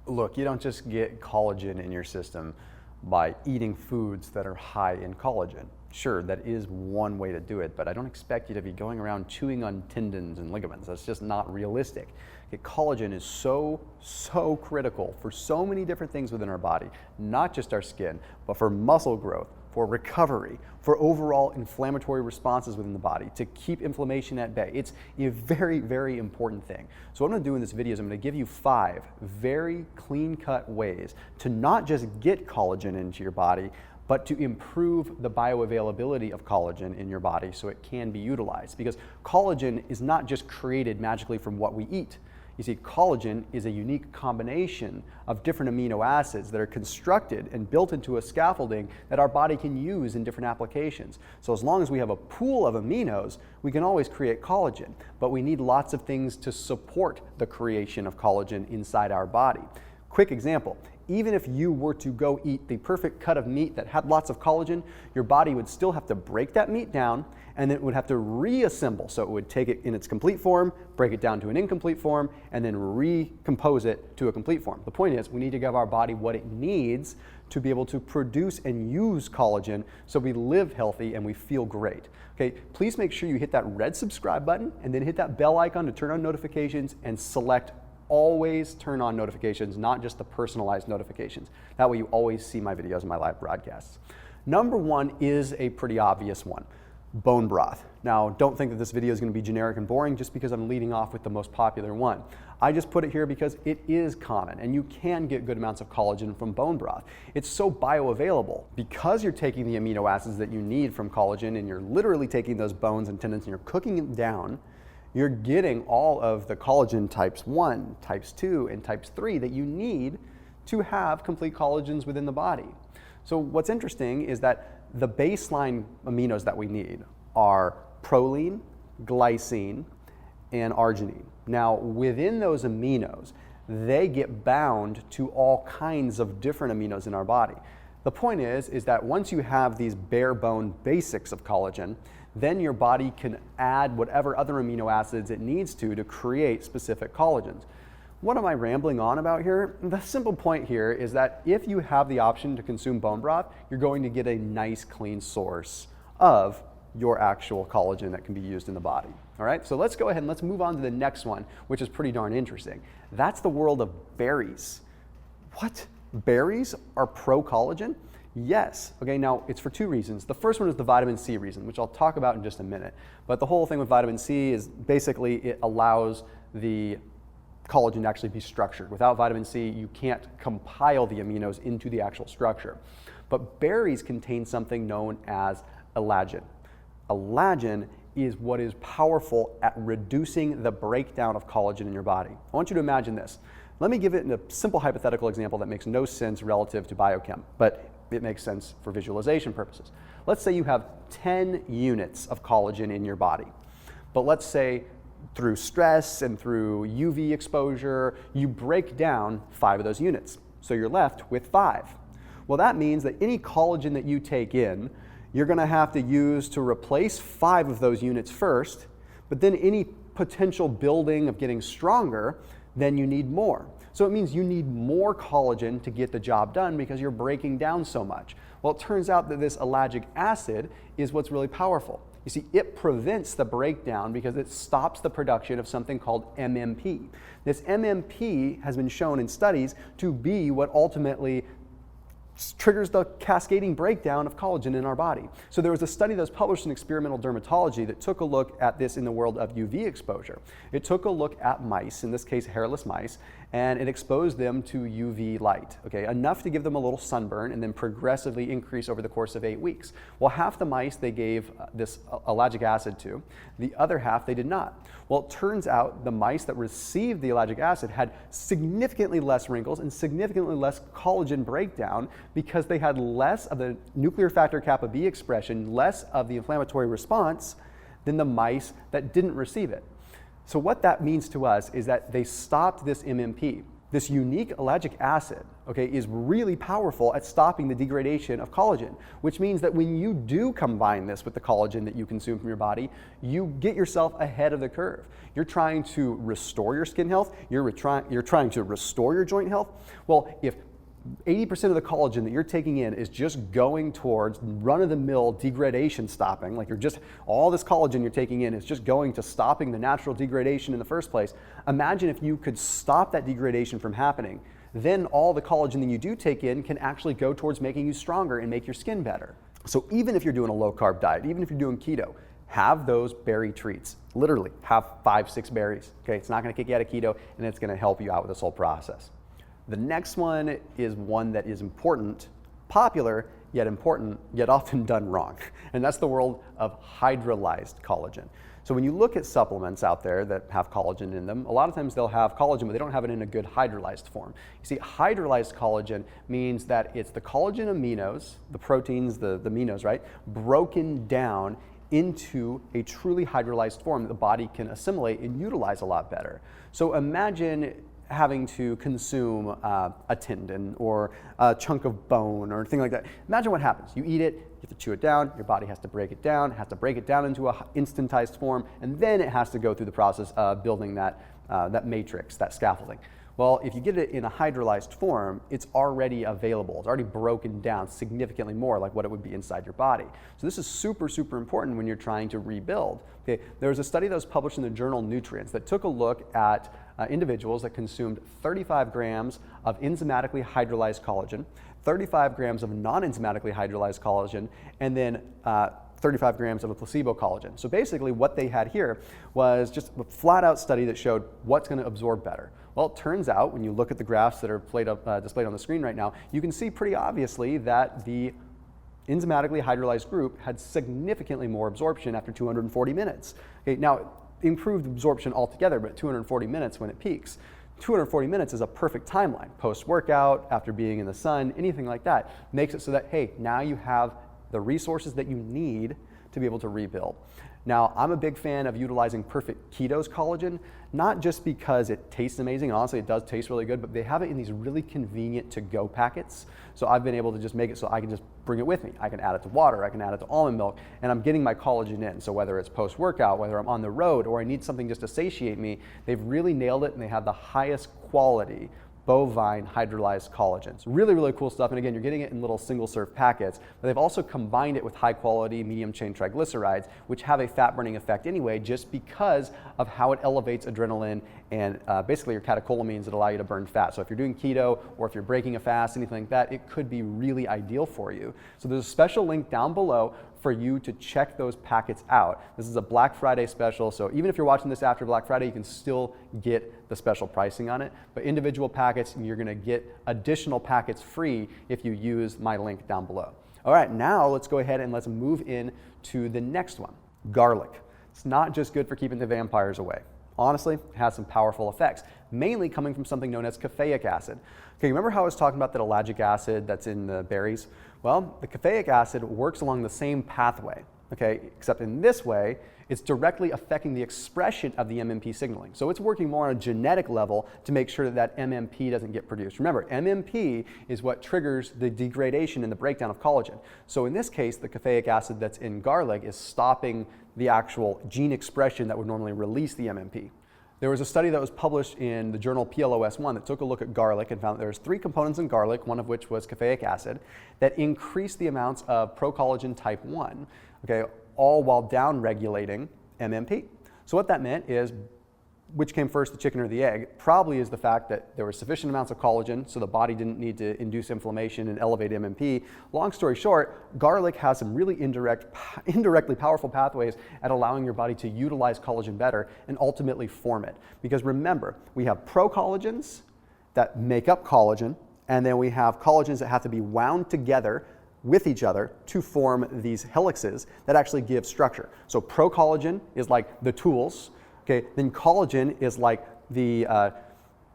Look, you don't just get collagen in your system by eating foods that are high in collagen. Sure, that is one way to do it, but I don't expect you to be going around chewing on tendons and ligaments. That's just not realistic. Okay, collagen is so critical for so many different things within our body, not just our skin, but for muscle growth, for recovery, for overall inflammatory responses within the body, to keep inflammation at bay. It's a very important thing. So what I'm gonna do in this video is I'm gonna give you 5 very clean-cut ways to not just get collagen into your body, but to improve the bioavailability of collagen in your body so it can be utilized. Because collagen is not just created magically from what we eat. You see, collagen is a unique combination of different amino acids that are constructed and built into a scaffolding that our body can use in different applications. So as long as we have a pool of aminos, we can always create collagen, but we need lots of things to support the creation of collagen inside our body. Quick example, even if you were to go eat the perfect cut of meat that had lots of collagen, your body would still have to break that meat down, and then it would have to reassemble. So it would take it in its complete form, break it down to an incomplete form, and then recompose it to a complete form. The point is, we need to give our body what it needs to be able to produce and use collagen so we live healthy and we feel great. Okay, please make sure you hit that red subscribe button and then hit that bell icon to turn on notifications and select always turn on notifications, not just the personalized notifications. That way you always see my videos and my live broadcasts. Number 1 is a pretty obvious one, bone broth. Now, don't think that this video is going to be generic and boring just because I'm leading off with the most popular one. I just put it here because it is common and you can get good amounts of collagen from bone broth. It's so bioavailable. Because you're taking the amino acids that you need from collagen and you're literally taking those bones and tendons and you're cooking them down, you're getting all of the collagen types 1, types 2, and types 3 that you need to have complete collagens within the body. So what's interesting is that the baseline aminos that we need are proline, glycine, and arginine. Now, within those aminos, they get bound to all kinds of different aminos in our body. The point is that once you have these bare bone basics of collagen, then your body can add whatever other amino acids it needs to create specific collagens. What am I rambling on about here? The simple point here is that if you have the option to consume bone broth, you're going to get a nice clean source of your actual collagen that can be used in the body. All right, so let's go ahead and let's move on to the next one, which is pretty darn interesting. That's the world of berries. What? Berries are pro-collagen? Yes. Okay, now it's for 2 reasons. The first one is the vitamin C reason, which I'll talk about in just a minute. But the whole thing with vitamin C is basically it allows the collagen to actually be structured. Without vitamin C, you can't compile the aminos into the actual structure. But berries contain something known as ELLAGIC. ELLAGIC is what is powerful at reducing the breakdown of collagen in your body. I want you to imagine this. Let me give it in a simple hypothetical example that makes no sense relative to biochem, but it makes sense for visualization purposes. Let's say you have 10 units of collagen in your body, but let's say through stress and through UV exposure, you break down 5 of those units. So you're left with 5. Well, that means that any collagen that you take in, you're gonna have to use to replace 5 of those units first, but then any potential building of getting stronger, then you need more. So it means you need more collagen to get the job done because you're breaking down so much. Well, it turns out that this ellagic acid is what's really powerful. You see, it prevents the breakdown because it stops the production of something called MMP. This MMP has been shown in studies to be what ultimately triggers the cascading breakdown of collagen in our body. So there was a study that was published in Experimental Dermatology that took a look at this in the world of UV exposure. It took a look at mice, in this case hairless mice, and it exposed them to UV light, okay, enough to give them a little sunburn and then progressively increase over the course of 8 weeks. Well, half the mice they gave this ellagic acid to, the other half they did not. Well, it turns out the mice that received the ellagic acid had significantly less wrinkles and significantly less collagen breakdown because they had less of the nuclear factor kappa B expression, less of the inflammatory response than the mice that didn't receive it. So what that means to us is that they stopped this MMP. This unique ellagic acid, okay, is really powerful at stopping the degradation of collagen, which means that when you do combine this with the collagen that you consume from your body, you get yourself ahead of the curve. You're trying to restore your skin health, you're trying to restore your joint health. Well, if 80% of the collagen that you're taking in is just going towards run-of-the-mill degradation stopping, like all this collagen you're taking in is just going to stopping the natural degradation in the first place. Imagine if you could stop that degradation from happening. Then all the collagen that you do take in can actually go towards making you stronger and make your skin better. So even if you're doing a low-carb diet, even if you're doing keto, have those berry treats. Literally, have 5-6 berries. Okay, it's not gonna kick you out of keto, and it's gonna help you out with this whole process. The next one is one that is important, popular, yet important, yet often done wrong. And that's the world of hydrolyzed collagen. So when you look at supplements out there that have collagen in them, a lot of times they'll have collagen, but they don't have it in a good hydrolyzed form. You see, hydrolyzed collagen means that it's the collagen aminos, the proteins, the aminos, right, broken down into a truly hydrolyzed form that the body can assimilate and utilize a lot better. So imagine having to consume a tendon or a chunk of bone or anything like that. Imagine what happens. You eat it, you have to chew it down, your body has to break it down, into a instantized form, and then it has to go through the process of building that matrix, that scaffolding. Well, if you get it in a hydrolyzed form, it's already available. It's already broken down significantly more like what it would be inside your body. So this is super, super important when you're trying to rebuild. Okay, there was a study that was published in the journal Nutrients that took a look at individuals that consumed 35 grams of enzymatically hydrolyzed collagen, 35 grams of non-enzymatically hydrolyzed collagen, and then 35 grams of a placebo collagen. So basically what they had here was just a flat out study that showed what's going to absorb better. Well, it turns out when you look at the graphs that are displayed on the screen right now, you can see pretty obviously that the enzymatically hydrolyzed group had significantly more absorption after 240 minutes. Okay, now, improved absorption altogether, but 240 minutes when it peaks. 240 minutes is a perfect timeline. Post-workout, after being in the sun, anything like that makes it so that, hey, now you have the resources that you need to be able to rebuild. Now, I'm a big fan of utilizing Perfect Keto's collagen, not just because it tastes amazing, and honestly it does taste really good, but they have it in these really convenient to-go packets. So I've been able to just make it so I can just bring it with me. I can add it to water, I can add it to almond milk, and I'm getting my collagen in. So whether it's post-workout, whether I'm on the road, or I need something just to satiate me, they've really nailed it, and they have the highest quality bovine hydrolyzed collagens. Really, really cool stuff. And again, you're getting it in little single serve packets, but they've also combined it with high quality medium chain triglycerides, which have a fat burning effect anyway, just because of how it elevates adrenaline and basically your catecholamines that allow you to burn fat. So if you're doing keto or if you're breaking a fast, anything like that, it could be really ideal for you. So there's a special link down below for you to check those packets out. This is a Black Friday special, so even if you're watching this after Black Friday, you can still get the special pricing on it. But individual packets, you're gonna get additional packets free if you use my link down below. All right, now let's go ahead and let's move in to the next one, garlic. It's not just good for keeping the vampires away. Honestly, it has some powerful effects, mainly coming from something known as caffeic acid. Okay, remember how I was talking about that ellagic acid that's in the berries? Well, the caffeic acid works along the same pathway, okay, except in this way, it's directly affecting the expression of the MMP signaling. So it's working more on a genetic level to make sure that that MMP doesn't get produced. Remember, MMP is what triggers the degradation and the breakdown of collagen. So in this case, the caffeic acid that's in garlic is stopping the actual gene expression that would normally release the MMP. There was a study that was published in the journal PLOS1 that took a look at garlic and found that there's 3 components in garlic, one of which was caffeic acid, that increased the amounts of procollagen type 1, okay, all while down-regulating MMP. So what that meant is, which came first, the chicken or the egg, probably is the fact that there were sufficient amounts of collagen so the body didn't need to induce inflammation and elevate MMP. Long story short, garlic has some really indirectly powerful pathways at allowing your body to utilize collagen better and ultimately form it. Because remember, we have procollagens that make up collagen, and then we have collagens that have to be wound together with each other to form these helices that actually give structure. So procollagen is like the tools. Okay, then collagen is like the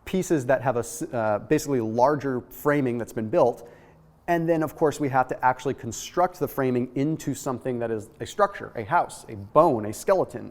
pieces that have a basically larger framing that's been built, And then, of course, we have to actually construct the framing into something that is a structure, a house, a bone, a skeleton,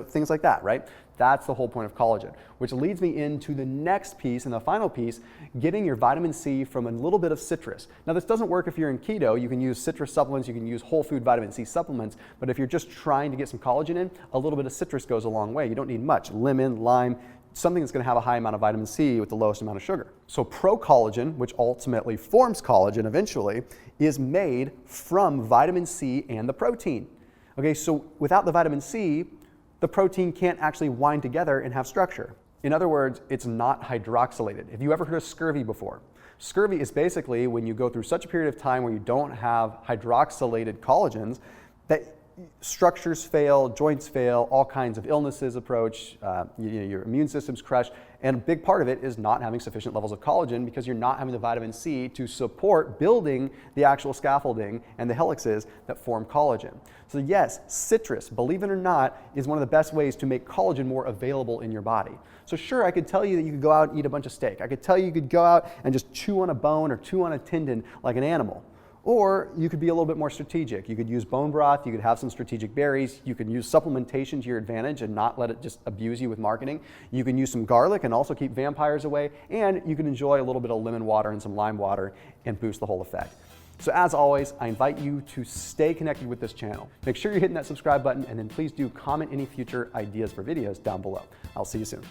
things like that, right? That's the whole point of collagen, which leads me into the next piece and the final piece, getting your vitamin C from a little bit of citrus. Now, this doesn't work if you're in keto. You can use citrus supplements, you can use whole food vitamin C supplements, but if you're just trying to get some collagen in, a little bit of citrus goes a long way. You don't need much. Lemon, lime, something that's going to have a high amount of vitamin C with the lowest amount of sugar. So procollagen, which ultimately forms collagen eventually, is made from vitamin C and the protein. Okay, so without the vitamin C, the protein can't actually wind together and have structure. In other words, it's not hydroxylated. Have you ever heard of scurvy before? Scurvy is basically when you go through such a period of time where you don't have hydroxylated collagens that structures fail, joints fail, all kinds of illnesses approach, your immune system's crushed, and a big part of it is not having sufficient levels of collagen because you're not having the vitamin C to support building the actual scaffolding and the helixes that form collagen. So yes, citrus, believe it or not, is one of the best ways to make collagen more available in your body. So sure, I could tell you that you could go out and eat a bunch of steak. I could tell you could go out and just chew on a bone or chew on a tendon like an animal. Or you could be a little bit more strategic. You could use bone broth, you could have some strategic berries, you could use supplementation to your advantage and not let it just abuse you with marketing. You can use some garlic and also keep vampires away, and you can enjoy a little bit of lemon water and some lime water and boost the whole effect. So as always, I invite you to stay connected with this channel. Make sure you're hitting that subscribe button, and then please do comment any future ideas for videos down below. I'll see you soon.